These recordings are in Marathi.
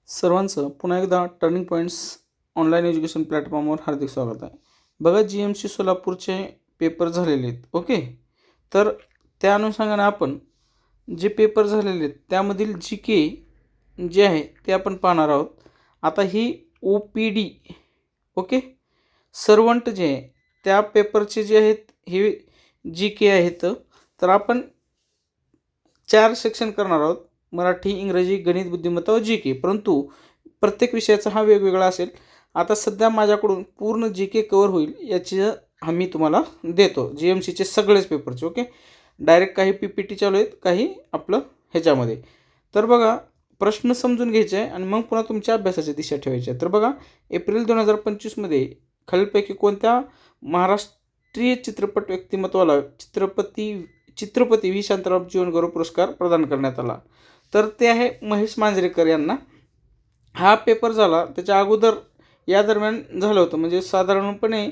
सर्वांचं पुन्हा एकदा टर्निंग पॉईंट्स ऑनलाईन एज्युकेशन प्लॅटफॉर्मवर हार्दिक स्वागत आहे. बघा GMC सोलापूरचे पेपर झालेले आहेत. ओके, तर त्या अनुषंगाने आपण जे पेपर झालेले आहेत त्यामधील GK जे आहे ते आपण पाहणार आहोत. आता ही OPD ओके सर्वंट जे आहे त्या पेपरचे जे आहेत हे GK आहेत. तर आपण 4 सेक्शन करणार आहोत: मराठी, इंग्रजी, गणित, बुद्धिमत्ता व GK. परंतु प्रत्येक विषयाचा हा वेगवेगळा असेल. आता सध्या माझ्याकडून पूर्ण GK कवर होईल याची हमी तुम्हाला देतो, GMCचे सगळेच पेपरचे. ओके, डायरेक्ट काही PPT चालू आहेत, काही आपलं ह्याच्यामध्ये. तर बघा, प्रश्न समजून घ्यायचे आहे आणि मग पुन्हा तुमच्या अभ्यासाची दिशा ठेवायची आहे. तर बघा, एप्रिल 2025मध्ये खालीलपैकी कोणत्या महाराष्ट्रीय चित्रपट व्यक्तिमत्वाला चित्रपती व्ही शांताराम जीवनगौरव पुरस्कार प्रदान करण्यात आला? तर ते आहे महेश मांजरेकर यांना. हा पेपर झाला त्याच्या अगोदर या दरम्यान झालं होतं, म्हणजे साधारणपणे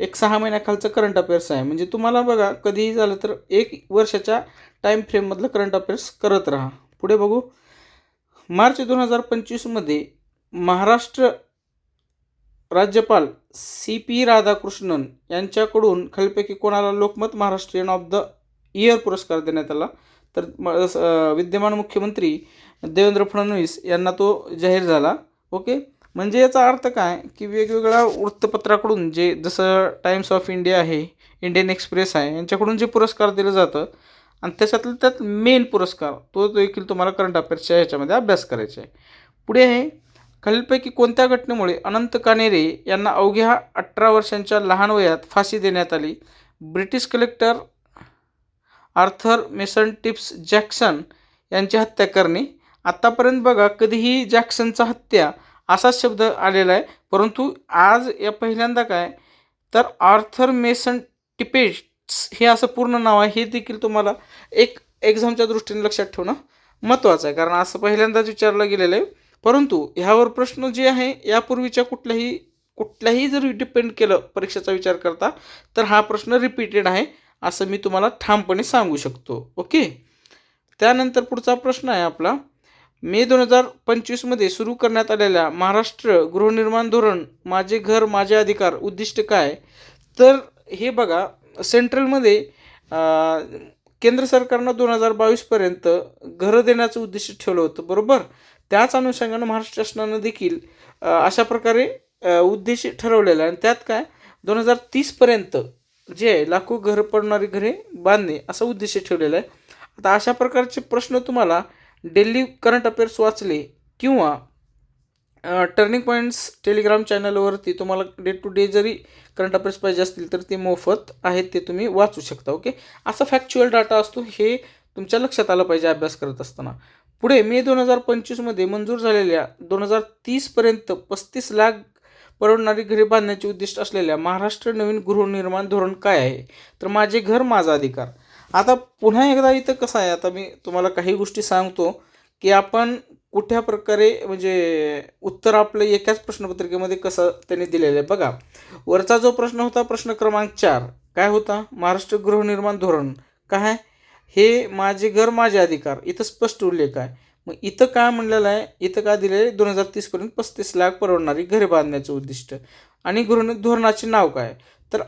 एक 6 महिन्याखालचं करंट अफेअर्स आहे. म्हणजे तुम्हाला बघा कधीही झालं तर 1 वर्षाच्या टाईम फ्रेममधलं करंट अफेअर्स करत राहा. पुढे बघू. मार्च 2025मध्ये महाराष्ट्र राज्यपाल CP राधाकृष्णन यांच्याकडून खालीलपैकी कोणाला Lokmat Maharashtrian of the year पुरस्कार देण्यात आला? तर विद्यमान मुख्यमंत्री देवेंद्र फडणवीस यांना तो जाहीर झाला. ओके, म्हणजे याचा अर्थ काय की वेगवेगळ्या वृत्तपत्राकडून जे जसं टाइम्स ऑफ इंडिया आहे, इंडियन एक्सप्रेस आहे, यांच्याकडून जे पुरस्कार दिलं जातं आणि त्यात मेन पुरस्कार तो देखील तुम्हाला करंट अफेअर्सच्या ह्याच्यामध्ये अभ्यास करायचा आहे. पुढे आहे, खालीलपैकी कोणत्या घटनेमुळे अनंत कानेरे यांना अवघ्या 18 वर्षांच्या लहान वयात फाशी देण्यात आली? British collector Arthur mason tips Jackson यांची हत्या करणे. आत्तापर्यंत बघा कधीही जॅक्सनचा हत्या असाच शब्द आलेला आहे, परंतु आज या पहिल्यांदा काय तर आर्थर मेसन टिपेट्स हे असं पूर्ण नाव आहे. हे देखील तुम्हाला एक एक्झामच्या दृष्टीने लक्षात ठेवणं महत्त्वाचं आहे, कारण असं पहिल्यांदाच विचारलं गेलेलं आहे. परंतु ह्यावर प्रश्न जे आहे यापूर्वीच्या कुठल्याही जर डिपेंड केलं परीक्षेचा विचार करता तर हा प्रश्न रिपीटेड आहे असं मी तुम्हाला ठामपणे सांगू शकतो. ओके, त्यानंतर पुढचा प्रश्न आहे आपला. मे 2025मध्ये सुरू करण्यात आलेल्या महाराष्ट्र गृहनिर्माण धोरण माझे घर माझे अधिकार उद्दिष्ट काय? तर हे बघा, सेंट्रलमध्ये केंद्र सरकारनं 2022पर्यंत घरं देण्याचं उद्दिष्ट ठेवलं होतं, बरोबर. त्याच अनुषंगानं महाराष्ट्र शासनानं देखील अशा प्रकारे उद्देश ठरवलेला आहे. आणि त्यात काय 2030पर्यंत जे आहे लाखो घरं पडणारी घरे बांधणे असा उद्देश ठेवलेला आहे. आता अशा प्रकारचे प्रश्न तुम्हाला डेली करंट अफेअर्स वाचले किंवा टर्निंग पॉईंट्स टेलिग्राम चॅनलवरती तुम्हाला डे टू डे जरी करंट अफेअर्स पाहिजे असतील तर ते मोफत आहेत, ते तुम्ही वाचू शकता. ओके, असा फॅक्च्युअल डाटा असतो, हे तुमच्या लक्षात आलं पाहिजे अभ्यास करत असताना. पुढे मे 2025मध्ये मंजूर झालेल्या 2030पर्यंत 35 लाख परवडणारी घरे बांधण्याचे उद्दिष्ट असलेल्या महाराष्ट्र नवीन गृहनिर्माण धोरण काय आहे? तर माझे घर माझा अधिकार. आता पुन्हा एकदा इथं कसं आहे, आता मी तुम्हाला काही गोष्टी सांगतो की आपण कुठल्या प्रकारे म्हणजे उत्तर आपलं एकाच प्रश्नपत्रिकेमध्ये कसं त्यांनी दिलेलं आहे. बघा, वरचा जो प्रश्न होता प्रश्न क्रमांक 4 काय होता? महाराष्ट्र गृहनिर्माण धोरण काय? हे माझे घर माझे अधिकार, इथं स्पष्ट उल्लेख आहे. मग इथं काय म्हणलेलं आहे, इथं काय दिलेलं आहे 2030पर्यंत 35 लाख परवडणारी घरे बांधण्याचं उद्दिष्ट. आणि धोरणाचे नाव काय? तर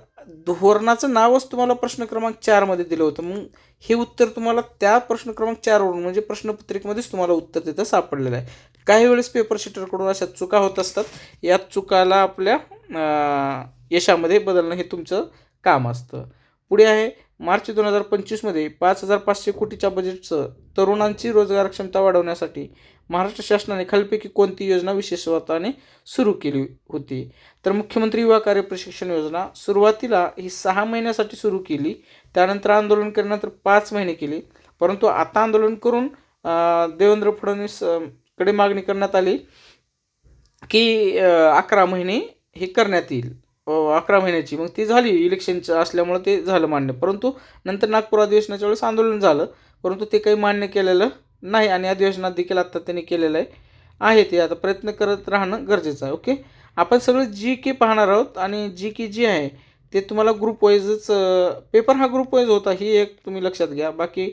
धोरणाचं नावच तुम्हाला प्रश्न क्रमांक 4मध्ये दिलं होतं. मग हे उत्तर तुम्हाला त्या प्रश्न क्रमांक 4वरून म्हणजे प्रश्नपत्रिकेमध्येच तुम्हाला उत्तर तिथं सापडलेलं आहे. काही वेळेस पेपर शीटरकडून अशा चुका होत असतात, या चुकाला आपल्या यशामध्ये बदलणं हे तुमचं काम असतं. पुढे आहे, मार्च 2025मध्ये 5,500 कोटीच्या बजेटचं तरुणांची रोजगार क्षमता वाढवण्यासाठी महाराष्ट्र शासनाने खालीलपैकी कोणती योजना विशेषत्वाने सुरू केली होती? तर मुख्यमंत्री युवा कार्य प्रशिक्षण योजना. सुरुवातीला ही 6 महिन्यासाठी सुरू केली, त्यानंतर आंदोलन केल्यानंतर 5 महिने केली, परंतु आता आंदोलन करून देवेंद्र फडणवीस कडे मागणी करण्यात आली की 11 महिने हे करण्यात येईल, 11 महिन्याची. मग ती झाली, इलेक्शनचं असल्यामुळं ते झालं मान्य. परंतु नंतर नागपूर अधिवेशनाच्या वेळेस आंदोलन झालं, परंतु ते काही मान्य केलेलं नाही आणि अधिवेशनात देखील आत्ता त्यांनी केलेलं आहे. ते आता प्रयत्न करत राहणं गरजेचं आहे. ओके, आपण सगळं GK पाहणार आहोत आणि GK जे आहे ते तुम्हाला ग्रुप वाईजच पेपर हा ग्रुप वाईज होता, ही एक तुम्ही लक्षात घ्या. बाकी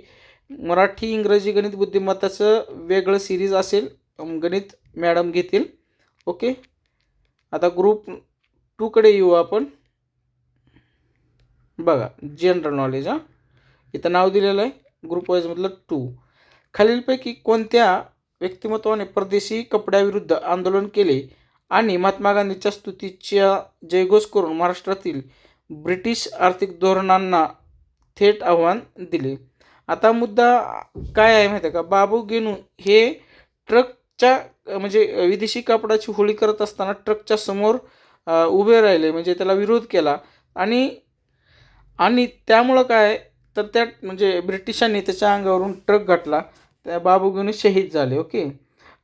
मराठी, इंग्रजी, गणित, बुद्धिमत्ताचं वेगळं सिरीज असेल, गणित मॅडम घेतील. ओके, आता ग्रुप 2कडे येऊ आपण. बघा जनरल नॉलेज, इथं नाव दिलेलं आहे ग्रुप वाईजमधलं 2. खालीलपैकी कोणत्या व्यक्तिमत्वाने परदेशी कपड्याविरुद्ध आंदोलन केले आणि महात्मा गांधींच्या स्तुतीच्या जयघोष करून महाराष्ट्रातील ब्रिटिश आर्थिक धोरणांना थेट आव्हान दिले? आता मुद्दा काय आहे माहिती आहे का, बाबू गेनू हे ट्रकच्या म्हणजे विदेशी कापडाची होळी करत असताना ट्रकच्या समोर उभे राहिले, म्हणजे त्याला विरोध केला आणि आणि त्यामुळं काय तर त्या म्हणजे ब्रिटिशांनी त्याच्या अंगावरून ट्रक घातला, त्या बाबू गेनू शहीद झाले. ओके,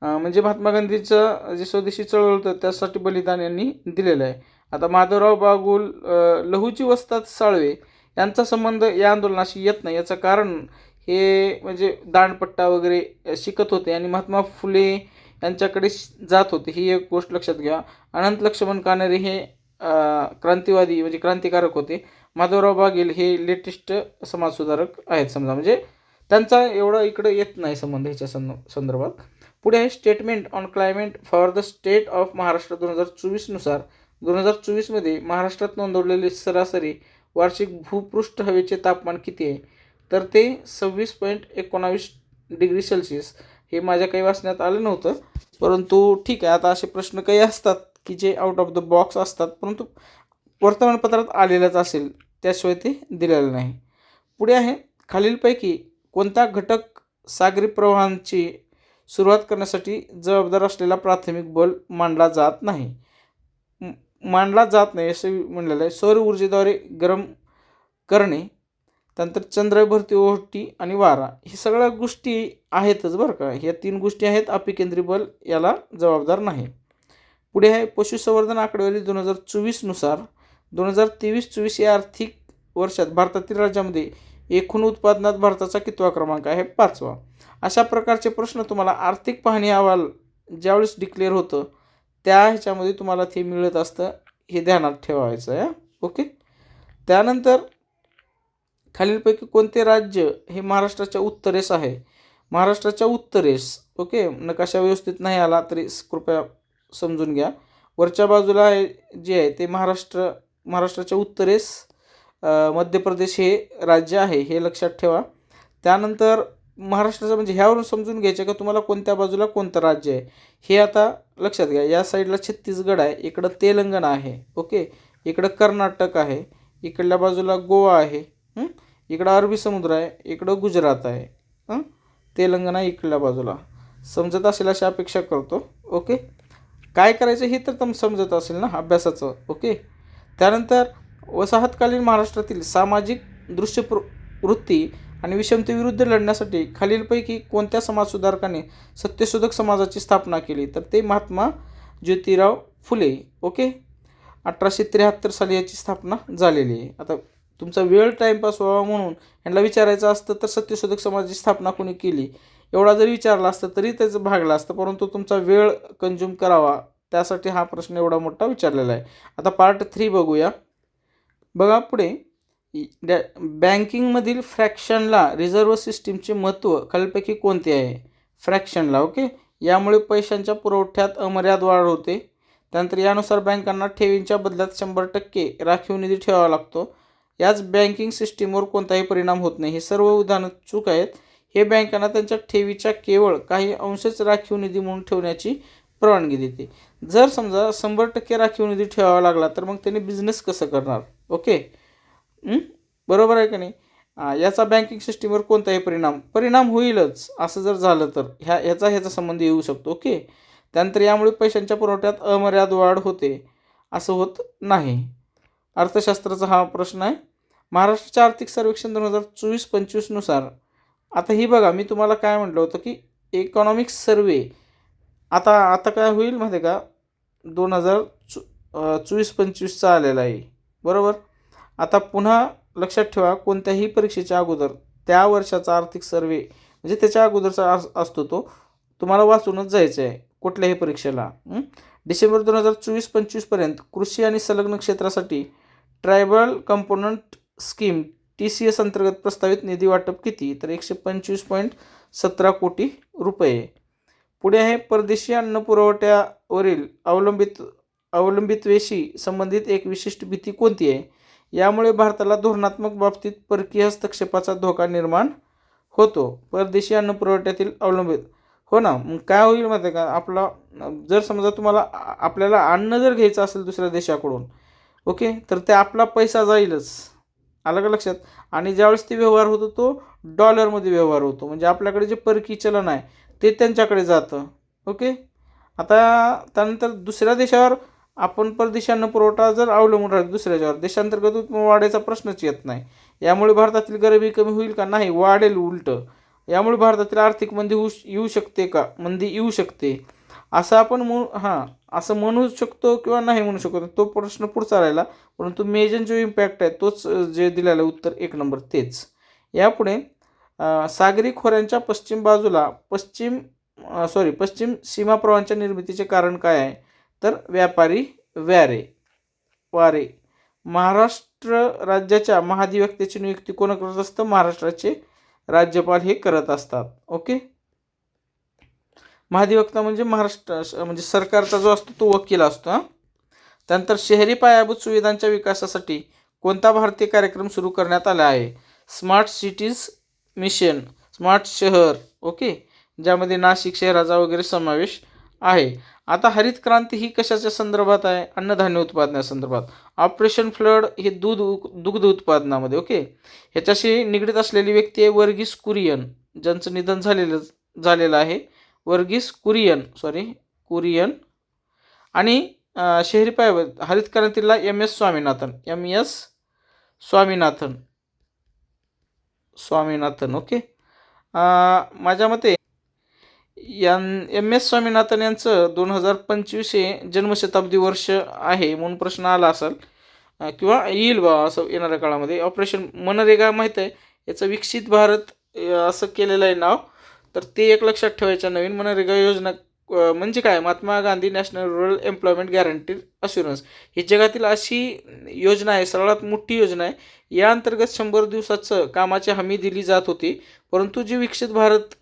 म्हणजे महात्मा गांधीचं जे स्वदेशी चळवळ होतं त्यासाठी बलिदान यांनी दिलेलं आहे. आता माधवराव बागुल, लहुजी वस्ताद साळवे यांचा संबंध या आंदोलनाशी येत नाही. याचं कारण हे म्हणजे दांडपट्टा वगैरे शिकत होते आणि महात्मा फुले यांच्याकडे जात होते, ही एक गोष्ट लक्षात घ्या. अनंत लक्ष्मण कानडे हे क्रांतिवादी म्हणजे क्रांतिकारक होते. माधवराव बागेल हे लेटेस्ट समाजसुधारक आहेत समजा, म्हणजे त्यांचा एवढा इकडं येत नाही संबंध ह्याच्या संदर्भात. पुढे आहे statement on climate for the state of Maharashtra 2024 नुसार 2024मध्ये महाराष्ट्रात नोंदवलेले सरासरी वार्षिक भूपृष्ठ हवेचे तापमान किती आहे? तर ते 26.19 डिग्री सेल्सिअस. हे माझ्या काही वाचण्यात आलं नव्हतं, परंतु ठीक आहे. आता असे प्रश्न काही असतात की जे आउट ऑफ द बॉक्स असतात, परंतु वर्तमानपत्रात आलेलंच असेल, त्याशिवाय ते दिलेलं नाही. पुढे आहे खालीलपैकी कोणता घटक सागरी प्रवाहांची सुरुवात करण्यासाठी जबाबदार असलेला प्राथमिक बल मानला जात नाही असं म्हणलेलं आहे. सौर ऊर्जेद्वारे गरम करणे, त्यानंतर चंद्रभरती ओहोटी आणि वारा, ही सगळ्या गोष्टी आहेतच बरं का. ह्या 3 गोष्टी आहेत, अपिकेंद्री बल याला जबाबदार नाही. पुढे आहे पशुसंवर्धन आकडेवारी 2024 नुसार 2023-24 या आर्थिक वर्षात भारतातील राज्यामध्ये एकूण उत्पादनात भारताचा कितवा क्रमांक आहे? 5वा. अशा प्रकारचे प्रश्न तुम्हाला आर्थिक पाहणी अहवाल ज्यावेळेस डिक्लेअर होतं त्या ह्याच्यामध्ये तुम्हाला ते मिळत असतं, हे ध्यानात ठेवायचं आहे. ओके, त्यानंतर खालीलपैकी कोणते राज्य हे महाराष्ट्राच्या उत्तरेस आहे? महाराष्ट्राच्या उत्तरेस. ओके, नकाशा व्यवस्थित नाही आला तरी कृपया समजून घ्या. वरच्या बाजूला जे आहे ते महाराष्ट्राच्या उत्तरेस मध्य प्रदेश हे राज्य आहे, हे लक्षात ठेवा. त्यानंतर महाराष्ट्राचं म्हणजे ह्यावरून समजून घ्यायचं का तुम्हाला कोणत्या बाजूला कोणतं राज्य आहे हे आता लक्षात घ्या. या साईडला छत्तीसगड आहे, इकडं तेलंगणा आहे. ओके, इकडं कर्नाटक आहे, इकडल्या बाजूला गोवा आहे, इकडं अरबी समुद्र आहे, इकडं गुजरात आहे. तेलंगणा इकडल्या बाजूला. समजत असेल अशी अपेक्षा करतो. ओके, काय करायचं हे तर समजत असेल ना अभ्यासाचं. ओके, त्यानंतर वसाहतकालीन महाराष्ट्रातील सामाजिक दृश्यवृत्ती आणि विषमतेविरुद्ध लढण्यासाठी खालीलपैकी कोणत्या समाजसुधारकाने सत्यशोधक समाजाची स्थापना केली? तर ते महात्मा ज्योतिराव फुले. ओके, 1873 साली याची स्थापना झालेली आहे. आता तुमचा वेळ टाईमपास व्हावा म्हणून यांना विचारायचं असतं तर सत्यशोधक समाजाची स्थापना कोणी केली एवढा जरी विचारला असतं तरी त्याचं भागलं असतं, परंतु तुमचा वेळ कंझ्युम करावा त्यासाठी हा प्रश्न एवढा मोठा विचारलेला आहे. आता पार्ट 3 बघूया. बघा पुढे बँकिंगमधील फ्रॅक्शनला रिझर्व्ह सिस्टीमचे महत्त्व खालीलपैकी कोणते आहे? फ्रॅक्शनला. ओके, यामुळे पैशांच्या पुरवठ्यात अमर्याद वाढ होते. त्यानंतर यानुसार बँकांना ठेवींच्या बदल्यात 100% राखीव निधी ठेवावा लागतो. याच बँकिंग सिस्टीमवर कोणताही परिणाम होत नाही. हे सर्व उदाहरणं चूक आहेत. हे बँकांना त्यांच्या ठेवीच्या केवळ काही अंशच राखीव निधी म्हणून ठेवण्याची परवानगी देते. जर समजा 100% राखीव निधी ठेवावा लागला तर मग त्यांनी बिझनेस कसं करणार? ओके, बरोबर आहे का नाही? याचा बँकिंग सिस्टीमवर कोणताही परिणाम होईलच. असं जर झालं तर ह्याचा संबंध येऊ शकतो. ओके, त्यानंतर यामुळे पैशांच्या पुरवठ्यात अमर्याद वाढ होते, असं होत नाही. अर्थशास्त्राचा हा प्रश्न आहे. महाराष्ट्राचे आर्थिक सर्वेक्षण 2024-25 नुसार. आता ही बघा, मी तुम्हाला काय म्हटलं होतं की इकॉनॉमिक्स सर्वे आता काय होईल माहिती आहे का, 2024-25चा आलेला आहे बरोबर. आता पुन्हा लक्षात ठेवा, कोणत्याही परीक्षेच्या अगोदर त्या वर्षाचा आर्थिक सर्वे म्हणजे त्याच्या अगोदरचा असतो तो तुम्हाला वाचूनच जायचं आहे कुठल्याही परीक्षेला. डिसेंबर 2024-25पर्यंत कृषी आणि संलग्न क्षेत्रासाठी ट्रायबल कंपोनंट स्कीम TCS अंतर्गत प्रस्तावित निधी वाटप किती? तर 125.17 कोटी रुपये. पुढे आहे परदेशी अन्न पुरवठ्यावरील अवलंबित्वेशी संबंधित एक विशिष्ट भीती कोणती आहे? यामुळे भारताला धोरणात्मक बाबतीत परकीय हस्तक्षेपाचा धोका निर्माण होतो. परदेशी अन्न पुरवठ्यातील अवलंबित हो ना, मग काय होईल माहिती आहे का, आपला जर समजा तुम्हाला आपल्याला अन्न जर घ्यायचं असेल दुसऱ्या देशाकडून, ओके, तर ते आपला पैसा जाईलच, आलं का लक्षात. आणि ज्यावेळेस ते व्यवहार होतो तो डॉलरमध्ये व्यवहार होतो, म्हणजे आपल्याकडे जे परकीय चलन आहे ते त्यांच्याकडे जातं. ओके. आता त्यानंतर दुसऱ्या देशावर आपण परदेशी अन्न पुरवठा जर अवलंबून राहिलो दुसऱ्याच्यावर, देशांतर्गत उत्पन्न वाढायचा प्रश्नच येत नाही. यामुळे भारतातील गरिबी कमी होईल का? नाही, वाढेल उलटं. यामुळे भारतातील आर्थिक मंदी येऊ शकते का? मंदी येऊ शकते असं आपण असं म्हणू शकतो किंवा नाही म्हणू शकतो, तो प्रश्न पुढचा राहिला. परंतु मेजर जो इम्पॅक्ट आहे तोच जे दिलेलं उत्तर 1 नंबर तेच. यापुढे सागरी खोऱ्यांच्या पश्चिम बाजूला पश्चिम सीमाप्रवाहांच्या निर्मितीचे कारण काय आहे? तर व्यापारी वारे. महाराष्ट्र राज्याच्या महाधिवक्त्याची नियुक्ती कोण करत असतं? महाराष्ट्राचे राज्यपाल हे करत असतात. ओके. महाधिवक्ता म्हणजे महाराष्ट्र म्हणजे सरकारचा जो असतो तो वकील असतो. त्यानंतर शहरी पायाभूत सुविधांच्या विकासासाठी कोणता भारतीय कार्यक्रम सुरू करण्यात आला आहे? स्मार्ट सिटीज मिशन, स्मार्ट शहर. ओके, ज्यामध्ये नाशिक शहराचा वगैरे समावेश आहे. आता हरित क्रांती ही कशाच्या संदर्भात आहे? अन्नधान्य उत्पादनासंदर्भात. ऑपरेशन फ्लड हे दुग्ध उत्पादनामध्ये. ओके, ह्याच्याशी निगडीत असलेली व्यक्ती आहे वर्गीस कुरियन, ज्यांचं निधन झालेलं आहे. वर्गीस कुरियन. आणि शहरी पायाभूत हरित क्रांतीला एम.एस. स्वामीनाथन. ओके. माझ्या मते एम.एस. स्वामीनाथन यांचं 2025 हे जन्मशताब्दी वर्ष आहे म्हणून प्रश्न आला असेल किंवा येईल बा असं येणाऱ्या काळामध्ये. ऑपरेशन मनरेगा माहीत आहे, याचं विकसित भारत असं केलेलं आहे नाव. तर ते एक लक्षात ठेवायचं. नवीन मनरेगा योजना म्हणजे काय? Mahatma Gandhi national rural employment guarantee assurance ही जगातील अशी योजना आहे, सर्वात मोठी योजना आहे. या अंतर्गत 100 दिवसाचं कामाची हमी दिली जात होती. परंतु जी विकसित भारत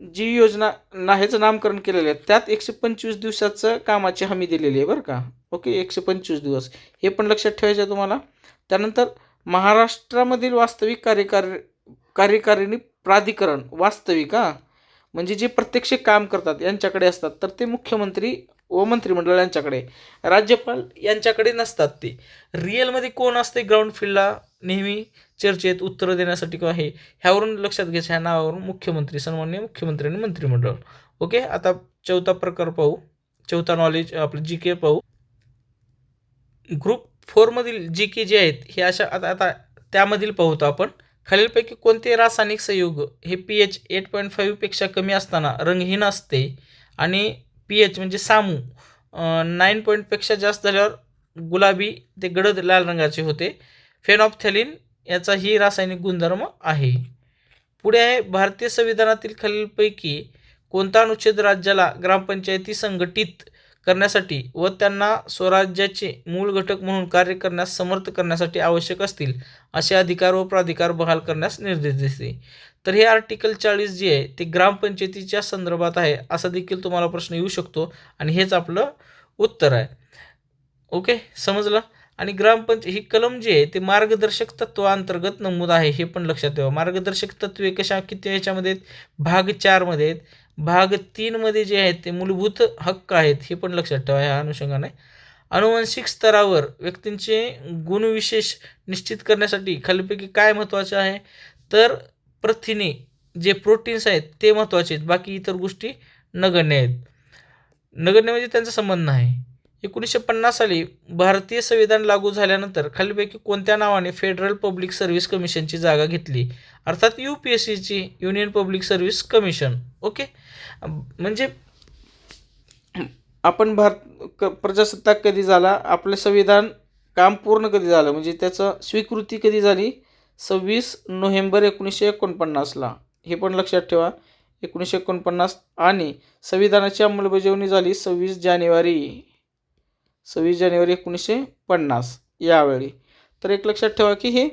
जी योजना ह्याचं नामकरण केलेलं आहे त्यात 125 दिवसाचं कामाची हमी दिलेली आहे बरं का. ओके, 125 दिवस हे पण लक्षात ठेवायचं आहे तुम्हाला. त्यानंतर महाराष्ट्रामधील वास्तविक कार्यकारिणी प्राधिकरण, वास्तविक म्हणजे जे प्रत्यक्ष काम करतात यांच्याकडे असतात, तर ते मुख्यमंत्री व मंत्रिमंडळ यांच्याकडे. राज्यपाल यांच्याकडे नसतात. ते रिअलमध्ये कोण असते ग्राउंड फील्डला नेहमी चर्चेत उत्तरं देण्यासाठी किंवा ह्यावरून लक्षात घ्यायचं, ह्या नावावरून मुख्यमंत्री, सन्माननीय मुख्यमंत्री आणि मंत्रिमंडळ. ओके. आता चौथा प्रकार पाहू, चौथा नॉलेज आपलं GK पाहू. ग्रुप 4मधील GK जे आहेत हे अशा आता त्यामधील पाहतो आपण. खालीलपैकी कोणते रासायनिक संयुग हे pH 8.5 पेक्षा कमी असताना रंगहीन असते आणि pH म्हणजे सामू 9 पेक्षा जास्त झाल्यावर गुलाबी ते गडद लाल रंगाचे होते? फेनॉप्थॅलिन याचा ही रासायनिक गुणधर्म आहे. पुढे आहे भारतीय संविधानातील खालीलपैकी कोणता अनुच्छेद राज्याला ग्रामपंचायती संघटित करण्यासाठी व त्यांना स्वराज्याचे मूळ घटक म्हणून कार्य करण्यास समर्थ करण्यासाठी आवश्यक असतील असे अधिकार व प्राधिकार बहाल करण्यास निर्देश देते? तर हे आर्टिकल 40 जे आहे ते ग्रामपंचायतीच्या संदर्भात आहे, असा देखील तुम्हाला प्रश्न येऊ शकतो आणि हेच आपलं उत्तर आहे. ओके, समजलं. आणि ही कलम जी आहे ते मार्गदर्शक तत्वाअंतर्गत नमूद आहे, हे पण लक्षात ठेवा. मार्गदर्शक तत्वे किती याच्यामध्ये आहेत? भाग 4मध्ये आहेत. भाग 3मध्ये जे आहेत ते मूलभूत हक्क आहेत, हे पण लक्षात ठेवा. ह्या अनुषंगाने अनुवंशिक स्तरावर व्यक्तींचे गुणविशेष निश्चित करण्यासाठी खालीलपैकी काय महत्त्वाचे आहे? तर प्रथिने जे प्रोटीन्स आहेत ते महत्त्वाचे आहेत, बाकी इतर गोष्टी नगण्य आहेत. नगण्य म्हणजे त्यांचा संबंध नाही. 1950 साली भारतीय संविधान लागू झाल्यानंतर खालीलपैकी कोणत्या नावाने फेडरल पब्लिक सर्व्हिस कमिशनची जागा घेतली? अर्थात UPSCची, union public service commission. Okay, म्हणजे आपण प्रजासत्ताक कधी झाला, आपलं संविधान काम पूर्ण कधी झालं, म्हणजे त्याचं स्वीकृती कधी झाली? 26 नोव्हेंबर 1949ला. हे पण लक्षात ठेवा, 1949. आणि संविधानाची अंमलबजावणी झाली 26 जानेवारी 1950 यावेळी. तर एक लक्षात ठेवा की हे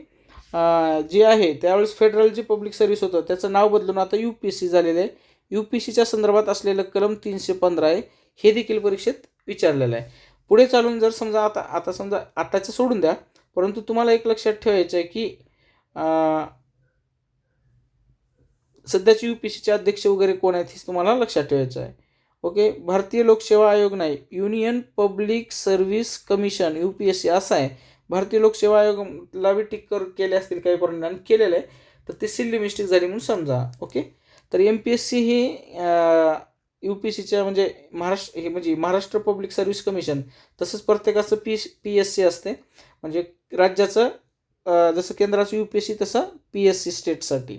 जे आहे त्यावेळेस फेडरल जी पब्लिक सर्व्हिस होतं त्याचं नाव बदलून आता UPSC झालेलं आहे. UPSCच्या संदर्भात असलेलं कलम 315 आहे, हे देखील परीक्षेत विचारलेलं आहे. पुढे चालून जर समजा आता समजा आताचं सोडून द्या, परंतु तुम्हाला एक लक्षात ठेवायचं आहे की सध्याचे UPSCचे अध्यक्ष वगैरे कोण आहेत हे तुम्हाला लक्षात ठेवायचं आहे. ओके, भारतीय लोकसेवा आयोग नाही, union public service commission UPSC असं आहे. भारतीय लोकसेवा आयोगला बी टिक केले असतील काही परिणाम केलेलं आहे, तर ते सिल्ली मिस्टेक झाली म्हणून समजा. ओके, तर MPSC हे UPSCच्या म्हणजे महाराष्ट्र पब्लिक सर्व्हिस कमिशन, तसंच प्रत्येकाचं PSC असते, म्हणजे राज्याचं जसं केंद्राचं UPSC तसं PSC स्टेटसाठी.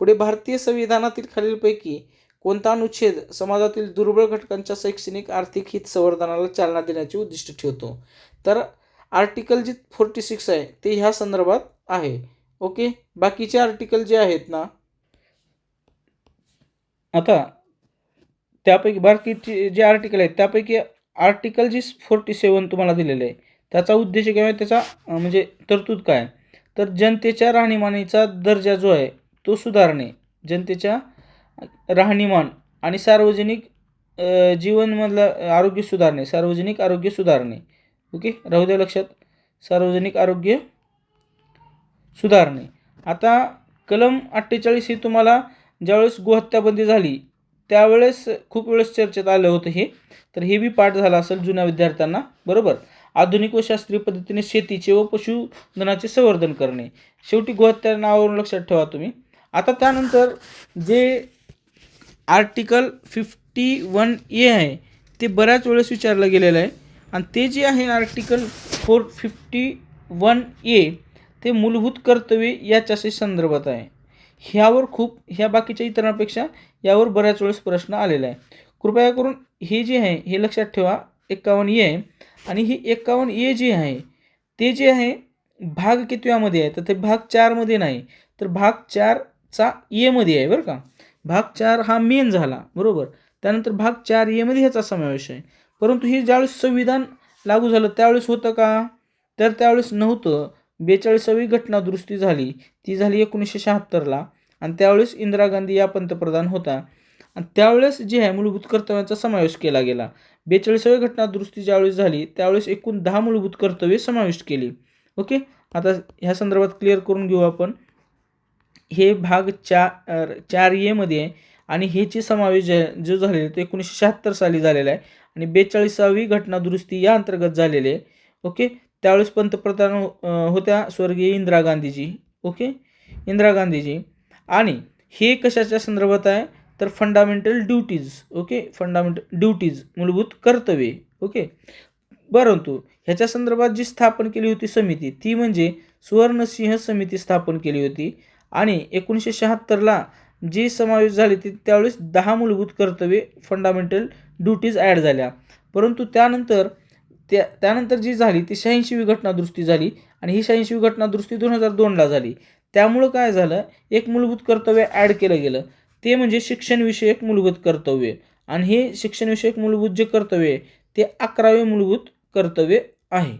पुढे भारतीय संविधानातील खालीलपैकी कोणता अनुच्छेद समाजातील दुर्बळ घटकांच्या शैक्षणिक आर्थिक हित संवर्धनाला चालना देण्याचे उद्दिष्ट ठेवतो? तर आर्टिकल जे 46 आहे ते ह्या संदर्भात आहे. ओके, बाकीचे आर्टिकल जे आहेत ना, आता त्यापैकी बाकीचे जे आर्टिकल आहेत त्यापैकी आर्टिकल जे 47 तुम्हाला दिलेलं आहे त्याचा उद्देश किंवा त्याचा म्हणजे तरतूद काय? तर जनतेच्या राहणीमानीचा दर्जा जो आहे तो सुधारणे, जनतेच्या राहणीमान आणि सार्वजनिक जीवनमधलं आरोग्य सुधारणे, सार्वजनिक आरोग्य सुधारणे. ओके, राहू द्या लक्षात, सार्वजनिक आरोग्य सुधारणे. आता कलम 48 हे तुम्हाला ज्यावेळेस गोहत्याबंदी झाली त्यावेळेस खूप वेळेस चर्चेत आलं होतं हे, तर हे बी पाठ झालं असेल जुन्या विद्यार्थ्यांना, बरोबर. आधुनिक व शास्त्रीय पद्धतीने शेतीचे व पशुधनाचे संवर्धन करणे. शेवटी गोहत्या नावावरून लक्षात ठेवा तुम्ही. आता त्यानंतर जे आर्टिकल 51A आहे ते बऱ्याच वेळेस विचारलं गेलेलं आहे, आणि ते जे आहे आर्टिकल 451A ते मूलभूत कर्तव्ये याच्याशी संदर्भात आहे. ह्या बाकीच्या इतरांपेक्षा यावर बऱ्याच वेळेस प्रश्न आलेला आहे. कृपया करून हे जे आहे हे लक्षात ठेवा, 51A आहे, आणि ही 51A जे आहे ते जे आहे भाग कितव्यामध्ये आहे? तर ते भाग 4मध्ये नाही, तर भाग 4चा A मध्ये आहे, बरं का. भाग 4 हा मेन झाला, बरोबर. त्यानंतर भाग 4A मध्ये ह्याचा समावेश आहे. परंतु हे ज्यावेळेस संविधान लागू झालं त्यावेळेस होतं का? तर त्यावेळेस नव्हतं. 42वी घटना दुरुस्ती झाली, ती झाली 1976ला, आणि त्यावेळेस इंदिरा गांधी या पंतप्रधान होता, आणि त्यावेळेस जे आहे मूलभूत कर्तव्यांचा समावेश केला गेला. 42वी घटना दुरुस्ती ज्यावेळेस झाली त्यावेळेस एकूण 10 मूलभूत कर्तव्ये समाविष्ट केली. ओके, आता ह्या संदर्भात क्लिअर करून घेऊ आपण. हे भाग 4A मध्ये आहे, आणि ह्याची समावेश जो झालेला तो 1976 साली झालेला आहे, आणि 42वी घटना दुरुस्ती या अंतर्गत झालेले आहे. ओके, त्यावेळेस पंतप्रधान होत्या स्वर्गीय इंदिरा गांधीजी. ओके, इंदिरा गांधीजी. आणि हे कशाच्या संदर्भात आहे? तर fundamental duties. Okay, fundamental duties मूलभूत कर्तव्ये. ओके, परंतु ह्याच्या संदर्भात जी स्थापन केली होती समिती ती म्हणजे सुवर्णसिंह समिती स्थापन केली होती, आणि 1976ला जी समावेश झाली ती त्यावेळेस 10 मूलभूत कर्तव्ये फंडामेंटल ड्युटीज ॲड झाल्या. परंतु त्यानंतर जी झाली ती 86वी घटना दुरुस्ती झाली, आणि ही 86वी घटना दुरुस्ती 2002ला झाली. त्यामुळं काय झालं, एक मूलभूत कर्तव्य ॲड केलं गेलं, ते म्हणजे शिक्षणविषयक मूलभूत कर्तव्य, आणि हे शिक्षणविषयक मूलभूत जे कर्तव्य आहे ते 11वे मूलभूत कर्तव्य आहे.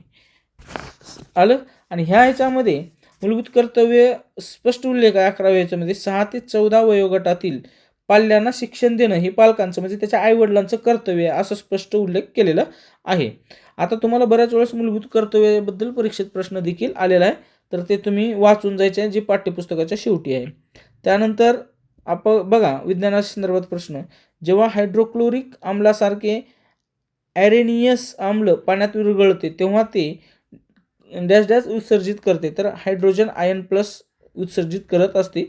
आलं. आणि ह्याच्यामध्ये मूलभूत कर्तव्य स्पष्ट उल्लेख आहे 11व्या याच्यामध्ये, 6 ते 14 वयोगटातील पाल्यांना शिक्षण देणं हे पालकांचं म्हणजे त्याच्या आईवडिलांचं कर्तव्य आहे असं स्पष्ट उल्लेख केलेला आहे. आता तुम्हाला बऱ्याच वेळेस मूलभूत कर्तव्याबद्दल परीक्षेत प्रश्न देखील आलेला आहे, तर ते तुम्ही वाचून जायचे आहे, जे पाठ्यपुस्तकाच्या शेवटी आहे. त्यानंतर आपण बघा विज्ञानाच्या संदर्भात प्रश्न, जेव्हा हायड्रोक्लोरिक आम्लासारखे ॲरेनियस आम्ल पाण्यात विरघळते तेव्हा ते डॅश डॅश उत्सर्जित करते, तर हायड्रोजन आयन प्लस उत्सर्जित करत असते,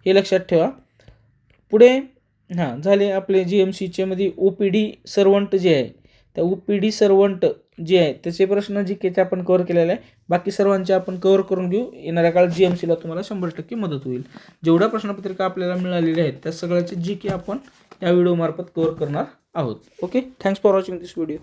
हे लक्षात ठेवा. पुढे झाले आपले GMCचे मध्ये OPD सर्वंट जे आहे, त्या OPD सर्वंट जे आहे त्याचे प्रश्न GKचे आपण कव्हर केलेले आहे. बाकी सर्वांचे आपण कव्हर करून घेऊ. येणाऱ्या काळात GMCला तुम्हाला 100% मदत होईल. जेवढ्या प्रश्नपत्रिका आपल्याला मिळालेल्या आहेत त्या सगळ्याचे GK आपण या व्हिडिओमार्फत कव्हर करणार आहोत. Okay, thanks for watching this video.